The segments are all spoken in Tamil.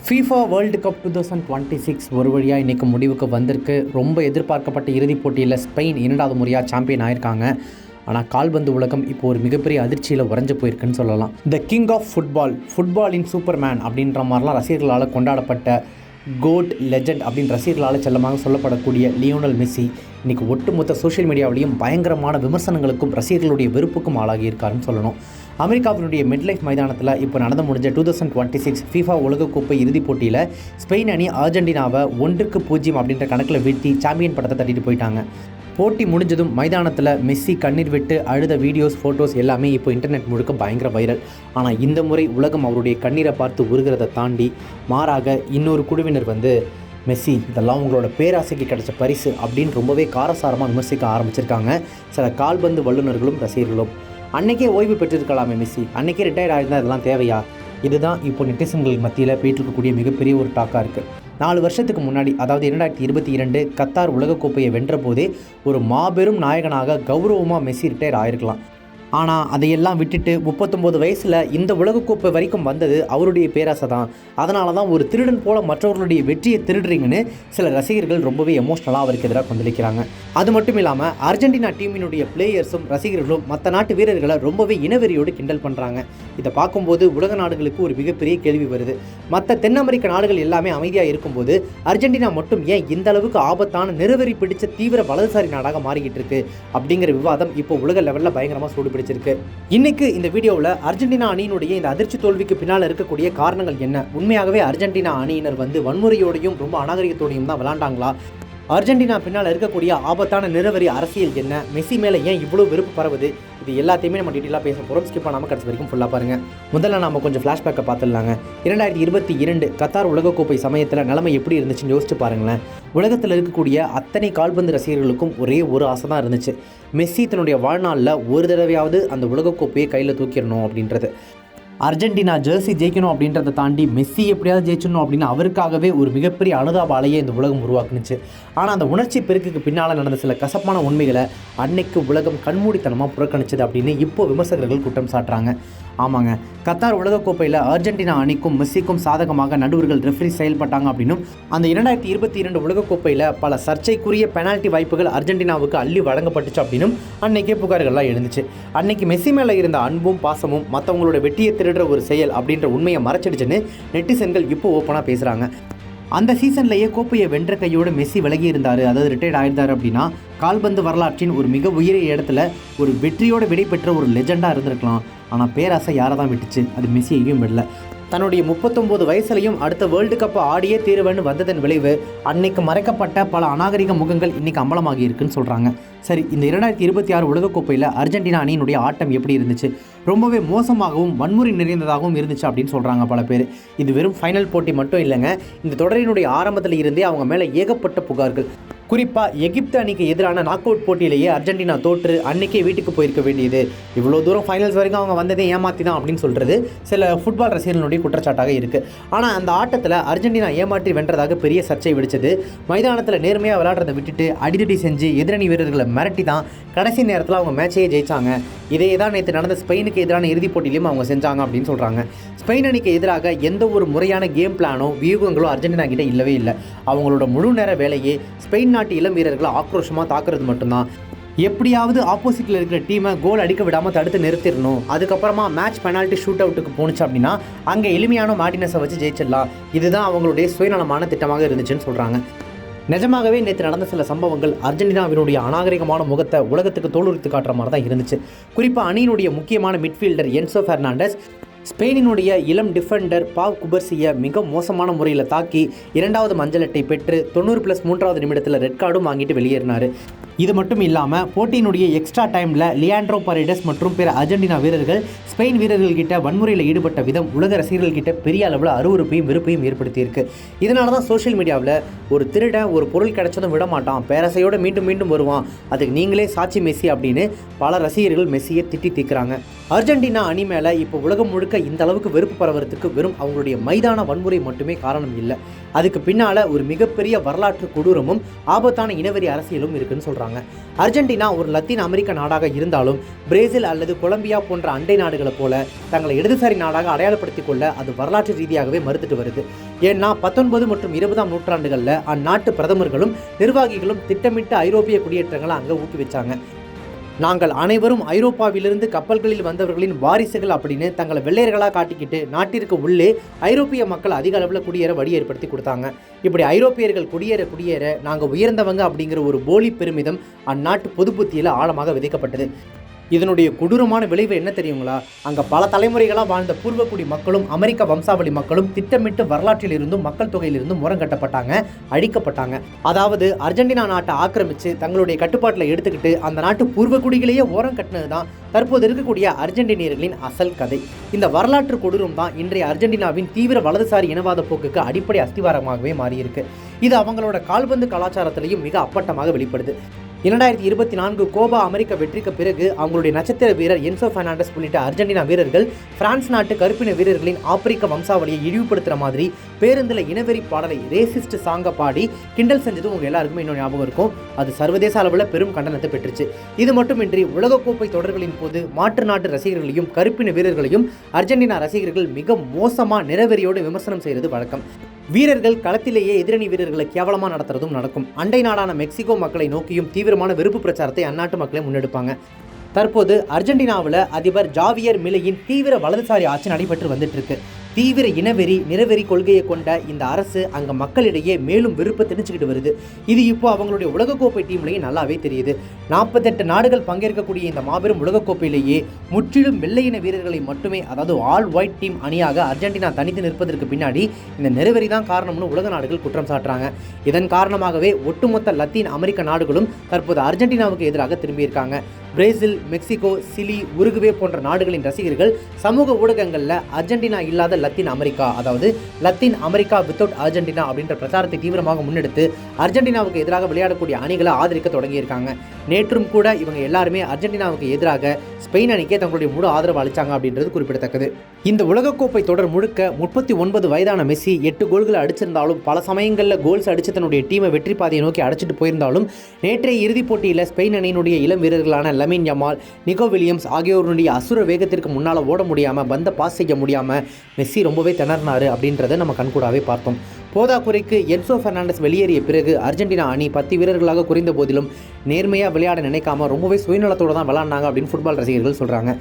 FIFA வேர்ல்டு கப் 2026 ஒரு வழியாக இன்றைக்கி முடிவுக்கு வந்திருக்கு. ரொம்ப எதிர்பார்க்கப்பட்ட இறுதிப் போட்டியில் ஸ்பெயின் 2வது முறையாக சாம்பியன் ஆயிருக்காங்க. ஆனால் கால்பந்து உலகம் இப்போ ஒரு மிகப்பெரிய அதிர்ச்சியில் உறைஞ்சு போயிருக்குன்னு சொல்லலாம். த கிங் ஆஃப் ஃபுட்பாலின் சூப்பர்மேன் அப்படின்ற மாதிரிலாம் ரசிகர்களால் கொண்டாடப்பட்ட கோட் லெஜண்ட் அப்படின்னு ரசிகர்களால் செல்லமாக சொல்லப்படக்கூடிய லியோனல் மெஸ்ஸி இன்றைக்கி ஒட்டுமொத்த சோஷியல் மீடியாவிலையும் பயங்கரமான விமர்சனங்களுக்கும் ரசிகர்களுடைய வெறுப்புக்கும் ஆளாகி இருக்காருன்னு சொல்லணும். அமெரிக்காவினுடைய மெட்லைஃப் மைதானத்தில் இப்போ நடந்து முடிஞ்ச 2026 FIFA உலகக்கோப்பை இறுதிப் போட்டியில் ஸ்பெயின் அணி அர்ஜென்டினாவை 1-0 அப்படின்ற கணக்கில் வீழ்த்தி சாம்பியன் பட்டத்தை தட்டிட்டு போயிட்டாங்க. போட்டி முடிஞ்சதும் மைதானத்தில் மெஸ்ஸி கண்ணீர் விட்டு அழுத வீடியோஸ், ஃபோட்டோஸ் எல்லாமே இப்போ இன்டர்நெட் முழுக்க பயங்கர வைரல். ஆனால் இந்த முறை உலகம் அவருடைய கண்ணீரை பார்த்து உருகிறத தாண்டி மாறாக இன்னொரு குழுவினர் மெஸ்ஸி இதெல்லாம் உங்களோட பேராசைக்கு கிடைச்ச பரிசு அப்படின்னு ரொம்பவே காரசாரமாக விமர்சிக்க ஆரம்பிச்சிருக்காங்க சில கால்பந்து வல்லுநர்களும் ரசிகர்களும். அன்றைக்கே ஓய்வு பெற்றிருக்கலாமே மெஸ்ஸி, அன்றைக்கே ரிட்டையர்ட் ஆகிருந்தால் இதெல்லாம் தேவையா? இதுதான் இப்போ நெட்டிசன்கள் மத்தியில் போயிட்டு இருக்கக்கூடிய மிகப்பெரிய ஒரு டாக்காக இருக்குது. 4 வருஷத்துக்கு முன்னாடி, அதாவது 2022 கத்தார் உலகக்கோப்பையை வென்ற போதே ஒரு மாபெரும் நாயகனாக கௌரவமாக மெஸ்ஸி ரிட்டையர் ஆகிருக்கலாம். ஆனால் அதையெல்லாம் விட்டுட்டு 39 வயசில் இந்த உலகக்கோப்பை வரைக்கும் வந்தது அவருடைய பேராசை தான். அதனால தான் ஒரு திருடன் போல மற்றவர்களுடைய வெற்றியை திருடுறீங்கன்னு சில ரசிகர்கள் ரொம்பவே எமோஷ்னலாக அவருக்கு எதிராக கொந்தளிக்கிறாங்க. அது மட்டும் இல்லாமல் அர்ஜென்டினா டீமினுடைய பிளேயர்ஸும் ரசிகர்களும் மற்ற நாட்டு வீரர்களை ரொம்பவே இனவெறியோடு கிண்டல் பண்ணுறாங்க. இதை பார்க்கும்போது உலக நாடுகளுக்கு ஒரு மிகப்பெரிய கேள்வி வருது. மற்ற தென் அமெரிக்க நாடுகள் எல்லாமே அமைதியாக இருக்கும்போது அர்ஜென்டினா மட்டும் ஏன் இந்த அளவுக்கு ஆபத்தான நிறவெறி பிடிச்ச தீவிர வலதுசாரி நாடாக மாறிக்கிட்டு இருக்கு அப்படிங்கிற விவாதம் இப்போ உலக லெவலில் பயங்கரமாக சூடு பிடிச்சிருக்கு. இன்னைக்கு இந்த வீடியோவில் அர்ஜென்டினா அணியினுடைய இந்த அதிர்ச்சி தோல்விக்கு பின்னால் இருக்கக்கூடிய காரணங்கள் என்ன? உண்மையாகவே அர்ஜென்டினா அணியினர் வன்முறையோடையும் ரொம்ப அநாகரிகத்தோடையும் தான் விளையாண்டாங்களா? அர்ஜென்டினா பின்னால் இருக்கக்கூடிய ஆபத்தான நிறவெறி அரசியல் என்ன? மெஸ்ஸி மேலே ஏன் இவ்வளோ வெறுப்பு பரவுது? இது எல்லாத்தையுமே நம்ம டீட்டெயிலாக பேச போகிறோம். ஸ்கிப் பண்ணாமல் கடைசி வரைக்கும் ஃபுல்லாக பாருங்கள். முதல்ல நம்ம கொஞ்சம் ஃப்ளாஷ்பேக்கை பார்த்துடலாங்க. 2022 கத்தார் உலகக்கோப்பை சமயத்தில் நிலைமை எப்படி இருந்துச்சுன்னு யோசிச்சு பாருங்களேன். உலகத்தில் இருக்கக்கூடிய அத்தனை கால்பந்து ரசிகர்களுக்கும் ஒரே ஒரு ஆசை தான் இருந்துச்சு. மெஸ்ஸி தன்னுடைய வாழ்நாளில் ஒரு தடவையாவது அந்த உலகக்கோப்பையை கையில் தூக்கிடணும் அப்படின்றது. அர்ஜென்டினா ஜெர்சி ஜெயிக்கணும் அப்படின்றத தாண்டி மெஸ்ஸி எப்படியாவது ஜெயிச்சிடணும் அப்படின்னு அவருக்காகவே ஒரு மிகப்பெரிய அனுதாப அலையை இந்த உலகம் உருவாக்குனுச்சு. ஆனால் அந்த உணர்ச்சி பெருக்குக்கு பின்னால் நடந்த சில கசப்பான உண்மைகளை அன்னைக்கு உலகம் கண்மூடித்தனமாக புறக்கணிச்சது அப்படின்னு இப்போ விமர்சகர்கள் குற்றம் சாட்டுறாங்க. ஆமாங்க, கத்தார் உலகக்கோப்பையில் அர்ஜென்டினா அணிக்கும் மெஸ்ஸிக்கும் சாதகமாக நடுவர்கள் ரெஃப்ரி செயல்பட்டாங்க அப்படின்னும் அந்த 2022 உலகக்கோப்பையில் பல சர்ச்சைக்குரிய பெனால்ட்டி வாய்ப்புகள் அர்ஜென்டினாவுக்கு அள்ளி வழங்கப்பட்டுச்சு அப்படின்னும் அன்னைக்கே புகார்கள்லாம் எழுந்துச்சு. அன்னைக்கு மெஸ்ஸி மேலே இருந்த அன்பும் பாசமும் மற்றவங்களோட வெற்றியை திருடுற ஒரு செயல் அப்படின்ற உண்மையை மறைச்சிடுச்சுன்னு நெட்டிசன்கள் இப்போ ஓப்பனாக பேசுகிறாங்க. அந்த சீசன்லேயே கோப்பையை வென்ற கையோடு மெஸ்ஸி விலகி இருந்தார், அதாவது ரிட்டையர்ட் ஆயிருந்தார் அப்படின்னா கால்பந்து வரலாற்றின் ஒரு மிக உயரிய இடத்துல ஒரு வெற்றியோடு விடை பெற்ற ஒரு லெஜெண்டாக இருந்திருக்கலாம். ஆனால் பேராசை யாரை தான் விட்டுச்சு? அது மெஸ்ஸியையும் விடல. தன்னுடைய 39 வயசுலையும் அடுத்த வேர்ல்டு கப்பை ஆடியே தீருவேன்னு வந்ததன் விளைவு அன்னைக்கு மறைக்கப்பட்ட பல அநாகரிக முகங்கள் இன்றைக்கி அம்பலமாகி இருக்குன்னு சொல்கிறாங்க. சரி, இந்த 2026 உலகக்கோப்பையில் அர்ஜென்டினா அணியினுடைய ஆட்டம் எப்படி இருந்துச்சு? ரொம்பவே மோசமாகவும் வன்முறை நிறைந்ததாகவும் இருந்துச்சு அப்படின்னு சொல்கிறாங்க பல பேர். இது வெறும் ஃபைனல் போட்டி மட்டும் இல்லைங்க, இந்த தொடரினுடைய ஆரம்பத்தில் இருந்தே அவங்க மேலே ஏகப்பட்ட புகார்கள். குறிப்பாக எகிப்து அணிக்கு எதிரான நாக் அவுட் போட்டியிலேயே அர்ஜென்டினா தோற்று அன்றைக்கே வீட்டுக்கு போயிருக்க வேண்டியது, இவ்வளோ தூரம் ஃபைனல்ஸ் வரைக்கும் அவங்க வந்ததே ஏமாற்றி தான் அப்படின்னு சொல்கிறது சில ஃபுட்பால் ரசிகர்களுடைய குற்றச்சாட்டாக இருக்குது. ஆனால் அந்த ஆட்டத்தில் அர்ஜென்டினா ஏமாற்றி வென்றதாக பெரிய சர்ச்சை வெடிச்சது. மைதானத்தில் நேர்மையாக விளையாடுறதை விட்டுட்டு அடிதடி செஞ்சு எதிரணி வீரர்களை மிரட்டி தான் கடைசி நேரத்தில் அவங்க மேட்சையே ஜெயிச்சாங்க. இதே தான் நேற்று நடந்த ஸ்பெயினுக்கு எதிரான இறுதிப் போட்டியிலையும் அவங்க செஞ்சாங்க அப்படின்னு சொல்கிறாங்க. ஸ்பெயின் அணிக்கு எதிராக எந்த ஒரு முறையான கேம் பிளானோ வியூகங்களோ அர்ஜென்டினா கிட்ட இல்லவே இல்லை. அவங்களோட முழு நேர வேலையே ஸ்பெயின் நாட்டு இளம் வீரர்களை ஆக்ரோஷமாக தாக்குறது மட்டும்தான். எப்படியாவது ஆப்போசிட்டில் இருக்கிற டீமை கோல் அடிக்க விடாமல் தடுத்து நிறுத்திடணும். அதுக்கப்புறமா மேட்ச் பெனால்ட்டி ஷூட் அவுட்டுக்கு போணுச்சு அப்படின்னா அங்கே எளிமையான மார்டினஸை வச்சு ஜெயிச்சிடலாம். இதுதான் அவங்களுடைய சுயநலமான திட்டமாக இருந்துச்சுன்னு சொல்கிறாங்க. நிஜமாகவே நேற்று நடந்த சில சம்பவங்கள் அர்ஜென்டினாவினுடைய அநாகரிகமான முகத்தை உலகத்துக்கு தோலுரித்து காட்டுற மாதிரி தான் இருந்துச்சு. குறிப்பாக அணியினுடைய முக்கியமான மிட்ஃபீல்டர் என்சோ பெர்னாண்டஸ் ஸ்பெயினினுடைய இளம் டிஃபெண்டர் பாவ் குபர்சியை மிக மோசமான முறையில் தாக்கி 2வது மஞ்சள் அட்டை பெற்று 90+3வது நிமிடத்தில் ரெட் கார்டும் வாங்கிட்டு வெளியேறினார். இது மட்டும் இல்லாமல் போட்டியினுடைய எக்ஸ்ட்ரா டைமில் லியாண்ட்ரோ பரேடஸ் மற்றும் பிற அர்ஜென்டினா வீரர்கள் ஸ்பெயின் வீரர்கள்கிட்ட வன்முறையில் ஈடுபட்ட விதம் உலக ரசிகர்கள்கிட்ட பெரிய அளவில் அருவருப்பையும் வெறுப்பையும் ஏற்படுத்தியிருக்கு. இதனால தான் சோஷியல் மீடியாவில் ஒரு திருடன் ஒரு பொருள் கிடைச்சதும் விட மாட்டான், பேரசையோடு மீண்டும் மீண்டும் வருவான், அதுக்கு நீங்களே சாட்சி மெஸ்ஸி அப்படின்னு பல ரசிகர்கள் மெஸ்ஸியை திட்டி தீர்க்கிறாங்க. அர்ஜென்டினா அணி மேலே இப்போ உலகம் முழுக்க இந்த அளவுக்கு வெறுப்பு பரவறதுக்கு வெறும் அவங்களுடைய மைதான வன்முறை மட்டுமே காரணம் இல்லை. அதுக்கு பின்னால் ஒரு மிகப்பெரிய வரலாற்று கொடூரமும் ஆபத்தான இனவெறி அரசியலும் இருக்குன்னு சொல்கிறாங்க. சொல்கிறாங்க. அர்ஜென்டினா ஒரு லத்தீன் அமெரிக்க நாடாக இருந்தாலும் பிரேசில் அல்லது கொலம்பியா போன்ற அண்டை நாடுகளை போல தங்களை இடதுசாரி நாடாக அடையாளப்படுத்திக் கொள்ள அது வரலாற்று ரீதியாகவே மறுத்துட்டு வருது. ஏன்னா 19 மற்றும் 20ஆம் நூற்றாண்டுகளில் அந்நாட்டு பிரதமர்களும் நிர்வாகிகளும் திட்டமிட்டு ஐரோப்பிய குடியேற்றங்களை அங்கே ஊக்குவிச்சாங்க. நாங்கள் அனைவரும் ஐரோப்பாவிலிருந்து கப்பல்களில் வந்தவர்களின் வாரிசுகள் அப்படின்னு தங்களை வெள்ளையர்களாக காட்டிக்கிட்டு நாட்டிற்கு உள்ளே ஐரோப்பிய மக்கள் அதிக அளவில் குடியேற வழி ஏற்படுத்தி கொடுத்தாங்க. இப்படி ஐரோப்பியர்கள் குடியேற நாங்கள் உயர்ந்தவங்க அப்படிங்கிற ஒரு போலி பெருமிதம் அந்நாட்டு பொது புத்தியில் ஆழமாக விதைக்கப்பட்டது. இதனுடைய கொடூரமான விளைவு என்ன தெரியுங்களா? அங்கே பல தலைமுறைகளாக வாழ்ந்த பூர்வக்குடி மக்களும் அமெரிக்க வம்சாவளி மக்களும் திட்டமிட்டு வரலாற்றில் இருந்தும் மக்கள் தொகையிலிருந்தும் முறங்கட்டப்பட்டாங்க, அழிக்கப்பட்டாங்க. அதாவது அர்ஜென்டினா நாட்டை ஆக்கிரமித்து தங்களுடைய கட்டுப்பாட்டில் எடுத்துக்கிட்டு அந்த நாட்டு பூர்வக்குடிகளையே ஓரம் கட்டினது தான் தற்போது இருக்கக்கூடிய அர்ஜென்டினியர்களின் அசல் கதை. இந்த வரலாற்று கொடூரம் தான் இன்றைய அர்ஜென்டினாவின் தீவிர வலதுசாரி இனவாத போக்குக்கு அடிப்படை அஸ்திவாரமாகவே மாறியிருக்கு. இது அவங்களோட கால்பந்து கலாச்சாரத்திலையும் மிக அப்பட்டமாக வெளிப்படுது. 2024 கோபா அமெரிக்க வெற்றிக்கு பிறகு அவங்களுடைய நட்சத்திர வீரர் என்சோ பெர்னாண்டஸ் உள்ளிட்ட அர்ஜென்டினா வீரர்கள் பிரான்ஸ் நாட்டு கருப்பின வீரர்களின் ஆப்பிரிக்க வம்சாவளியை இழிவுபடுத்துகிற மாதிரி பேருந்தில் இனவெறி பாடலை ரேசிஸ்ட் சாங்கை பாடி கிண்டல் செஞ்சது உங்கள் எல்லாருக்குமே இன்னும் ஞாபகம் இருக்கும். அது சர்வதேச அளவில் பெரும் கண்டனத்தை பெற்றுச்சு. இது மட்டுமின்றி உலகக்கோப்பை தொடர்களின் போது மாற்று நாட்டு ரசிகர்களையும் கருப்பின வீரர்களையும் அர்ஜென்டினா ரசிகர்கள் மிக மோசமாக நிறவெறியோடு விமர்சனம் செய்கிறது வழக்கம். வீரர்கள் களத்திலேயே எதிரணி வீரர்களை கேவலமாக நடத்துறதும் நடக்கும். அண்டை நாடான மெக்சிகோ மக்களை நோக்கியும் தீவிரமான வெறுப்பு பிரச்சாரத்தை அந்நாட்டு மக்களை முன்னெடுப்பாங்க. தற்போது அர்ஜென்டினாவில் அதிபர் ஜாவியர் மிலேயின் தீவிர வலதுசாரி ஆட்சி நடைபெற்று வந்துட்டு இருக்கு. தீவிர இனவெறி நிறவெறி கொள்கையை கொண்ட இந்த அரசு அங்கே மக்களிடையே மேலும் வெறுப்பை திணிச்சுக்கிட்டு வருது. இது இப்போ அவங்களுடைய உலகக்கோப்பை டீம்லேயும் நல்லாவே தெரியுது. 48 நாடுகள் பங்கேற்கக்கூடிய இந்த மாபெரும் உலகக்கோப்பையிலேயே முற்றிலும் வெள்ளையின வீரர்களை மட்டுமே, அதாவது ஆல் ஒயிட் டீம் அணியாக அர்ஜென்டினா தனித்து நிற்பதற்கு பின்னாடி இந்த நிறவெறி தான் காரணம்னு உலக நாடுகள் குற்றம் சாட்டுறாங்க. இதன் காரணமாகவே ஒட்டுமொத்த லத்தீன் அமெரிக்க நாடுகளும் தற்போது அர்ஜென்டினாவுக்கு எதிராக திரும்பியிருக்காங்க. பிரேசில், மெக்சிகோ, சிலி, உருகுவே போன்ற நாடுகளின் ரசிகர்கள் சமூக ஊடகங்களில் அர்ஜென்டினா இல்லாத லத்தீன் அமெரிக்கா, அதாவது லத்தீன் அமெரிக்கா வித்தவுட் அர்ஜென்டினா அப்படின்ற பிரச்சாரத்தை தீவிரமாக முன்னெடுத்து அர்ஜென்டினாவுக்கு எதிராக விளையாடக்கூடிய அணிகளை ஆதரிக்க தொடங்கியிருக்காங்க. நேற்றும் கூட இவங்க எல்லாருமே அர்ஜென்டினாவுக்கு எதிராக ஸ்பெயின் அணிக்கே தங்களுடைய முழு ஆதரவு அளித்தாங்க அப்படின்றது குறிப்பிடத்தக்கது. இந்த உலகக்கோப்பை தொடர் முழுக்க 39 வயதான மெஸ்ஸி 8 கோல்களை அடிச்சிருந்தாலும் பல சமயங்களில் கோல்ஸ் அடித்து தன்னுடைய டீமை வெற்றி பாதையை நோக்கி அடைச்சிட்டு போயிருந்தாலும் நேற்றைய இறுதிப் போட்டியில் ஸ்பெயின் அணியினுடைய இளம் வீரர்களான லமின் யமால், நிகோ வில்லியம்ஸ் ஆகியோருடைய அசுர வேகத்திற்கு முன்னால் ஓட முடியாமல், பந்த பாஸ் செய்ய முடியாமல் மெஸ்ஸி ரொம்பவே திணறினார் அப்படின்றத நம்ம கண்கூடாவே பார்த்தோம். போதாக்குறைக்கு என்சோ பெர்னாண்டஸ் வெளியேறிய பிறகு அர்ஜென்டினா அணி 10 வீரர்களாக குறைந்த போதிலும் நேர்மையாக விளையாட நினைக்காம ரொம்பவே சுயநலத்தோடு தான் விளையாடினாங்க அப்படின்னு ஃபுட்பால் ரசிகர்கள் சொல்கிறாங்க.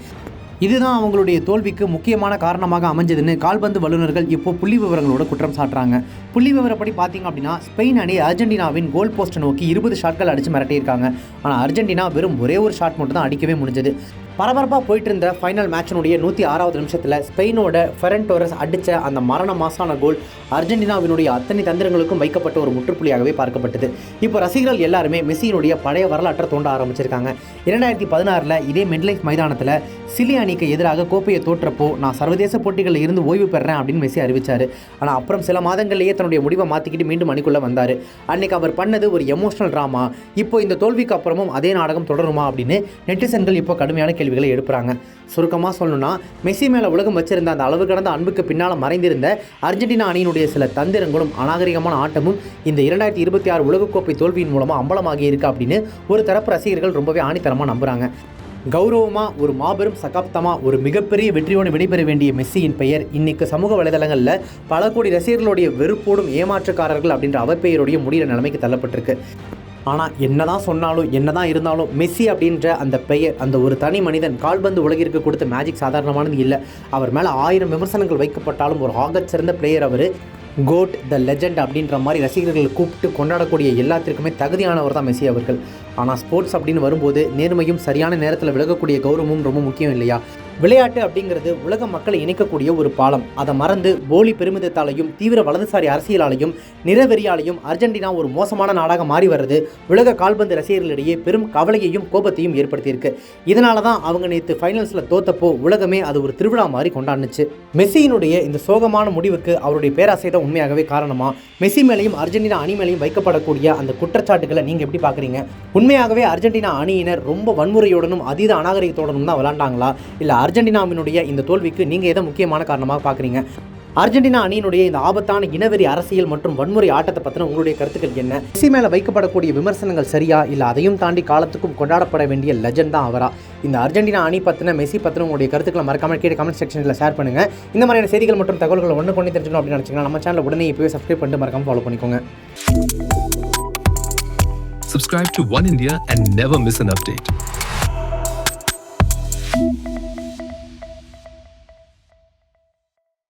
இதுதான் அவங்களுடைய தோல்விக்கு முக்கியமான காரணமாக அமைஞ்சதுன்னு கால்பந்து வல்லுநர்கள் இப்போ புள்ளி விவரங்களோட குற்றம் சாட்டுறாங்க. புள்ளி விவரப்படி பார்த்தீங்க அப்படின்னா ஸ்பெயின் அணி அர்ஜென்டினாவின் கோல் போஸ்ட்டை நோக்கி 20 ஷாட்கள் அடித்து மிரட்டியிருக்காங்க. ஆனால் அர்ஜென்டினா வெறும் ஒரே ஒரு ஷாட் மட்டும் தான் அடிக்கவே முடிஞ்சது. பரபரப்பாக போயிட்டு இருந்த ஃபைனல் மேட்சினுடைய 106வது நிமிஷத்தில் ஸ்பெயினோட ஃபெரன் டோரஸ் அடித்த அந்த மரண மாசான கோல் அர்ஜென்டினாவினுடைய அத்தனை தந்திரங்களுக்கும் வைக்கப்பட்ட ஒரு முற்றுப்புள்ளியாகவே பார்க்கப்பட்டது. இப்போ ரசிகர்கள் எல்லாருமே மெஸ்ஸியினுடைய பழைய வரலாற்றை தோண்ட ஆரம்பிச்சிருக்காங்க. 2016 இதே மெட்லைஃப் மைதானத்தில் சிலி அணிக்கு எதிராக கோப்பையை தோற்றப்போ நான் சர்வதேச போட்டிகளில் இருந்து ஓய்வு பெறேன் அப்படின்னு மெஸ்ஸி அறிவித்தார். ஆனால் அப்புறம் சில மாதங்கள்லேயே தன்னுடைய முடிவை மாற்றிக்கிட்டு மீண்டும் அணிக்குள்ளே வந்தார். அன்னைக்கு அவர் பண்ணது ஒரு எமோஷனல் ட்ராமா. இப்போ இந்த தோல்விக்கு அப்புறமும் அதே நாடகம் தொடருமா அப்படின்னு நெட்டிசன்கள் இப்போ கடுமையான கேள்விகளை எழுப்புறாங்க. சுருக்கமாக சொல்லணும்னா மெஸ்ஸி மேலே உலகம் வச்சிருந்த அந்த அளவு கடந்த அன்புக்கு பின்னால் மறைந்திருந்த அர்ஜென்டினா அணியினுடைய சில தந்திரங்களும் அநாகரிகமான ஆட்டமும் இந்த 2026 உலகக்கோப்பை தோல்வியின் மூலமாக அம்பலமாகி இருக்கு அப்படின்னு ஒரு தரப்பு ரசிகர்கள் ரொம்பவே ஆணித்தரமாக நம்புகிறாங்க. கௌரவமாக ஒரு மாபெரும் சகாப்தமாக ஒரு மிகப்பெரிய வெற்றியோடு விடைபெற வேண்டிய மெஸ்ஸியின் பெயர் இன்னைக்கு சமூக வலைதளங்களில் பல கோடி ரசிகர்களுடைய வெறுப்போடும் ஏமாற்றுக்காரர்கள் அப்படின்ற அவப்பெயருடைய முடிகிற நிலைமைக்கு தள்ளப்பட்டிருக்கு. ஆனால் என்னதான் சொன்னாலும் என்னதான் இருந்தாலும் மெஸ்ஸி அப்படின்ற அந்த பெயர், அந்த ஒரு தனி மனிதன் கால்பந்து உலகிற்கு கொடுத்த மேஜிக் சாதாரணமானது இல்லை. அவர் மேலே 1000 விமர்சனங்கள் வைக்கப்பட்டாலும் ஒரு ஆகச் சிறந்த பிளேயர் அவர். கோட், த லெஜெண்ட் அப்படின்ற மாதிரி ரசிகர்கள் கூப்பிட்டு கொண்டாடக்கூடிய எல்லாத்திற்குமே தகுதியானவர் தான் மெஸ்ஸி அவர்கள். ஆனால் ஸ்போர்ட்ஸ் அப்படின்னு வரும்போது நேர்மையும் சரியான நேரத்தில் விலகக்கூடிய கௌரவமும் ரொம்ப முக்கியம் இல்லையா? விளையாட்டு அப்படிங்கிறது உலக மக்களை இணைக்கக்கூடிய ஒரு பாலம். அதை மறந்து போலி பெருமிதத்தாலையும் தீவிர வலதுசாரி அரசியலாலையும் நிறவெறியாலையும் அர்ஜென்டினா ஒரு மோசமான நாடாக மாறி வர்றது உலக கால்பந்து ரசிகர்களிடையே பெரும் கவலையையும் கோபத்தையும் ஏற்படுத்தியிருக்கு. இதனால தான் அவங்க நேற்று ஃபைனல்ஸில் தோத்தப்போ உலகமே அது ஒரு திருவிழா மாதிரி கொண்டாடுச்சு. மெஸ்ஸியினுடைய இந்த சோகமான முடிவுக்கு அவருடைய பேராசை தான் உண்மையாகவே காரணமா? மெஸ்ஸி மேலேயும் அர்ஜென்டினா அணி மேலேயும் வைக்கப்படக்கூடிய அந்த குற்றச்சாட்டுகளை நீங்கள் எப்படி பார்க்குறீங்க? உண்மையாகவே அர்ஜென்டினா அணியினர் ரொம்ப வன்முறையுடனும் அதீத அநாகரிகத்துடனும் தான் விளையாண்டாங்களா? இல்லை அர்ஜென்டினாவினுடைய இந்த தோல்விக்கு நீங்கள் எதை முக்கியமான காரணமாக பார்க்குறீங்க? அர்ஜென்டினா அணியினுடைய இந்த ஆபத்தான இனவெறி அரசியல் மற்றும் வன்முறை ஆட்டத்தை பற்றின உங்களுடைய கருத்துக்கள் என்ன? மெஸ்ஸி மேலே வைக்கப்படக்கூடிய விமர்சனங்கள் சரியா, இல்லை அதையும் தாண்டி காலத்துக்கும் கொண்டாடப்பட வேண்டிய லெஜண்ட் தான் அவரா? இந்த அர்ஜென்டினா அணி பற்றின, மெஸ்ஸி பற்றின உங்களுடைய கருத்துக்களை மறக்காம கீழே கமெண்ட் செக்ஷனில் ஷேர் பண்ணுங்கள். இந்த மாதிரியான செய்திகள் மற்றும் தகவல்களை ஒன்று கொண்டு தெரிஞ்சுக்கணும் அப்படின்னு நினச்சிங்கன்னா நம்ம சேனல் உடனே இப்போவே சப்ஸ்கிரைப் பண்ணிட்டு மறக்காம ஃபாலோ பண்ணிக்கோங்க. Subscribe to One India and never miss an update.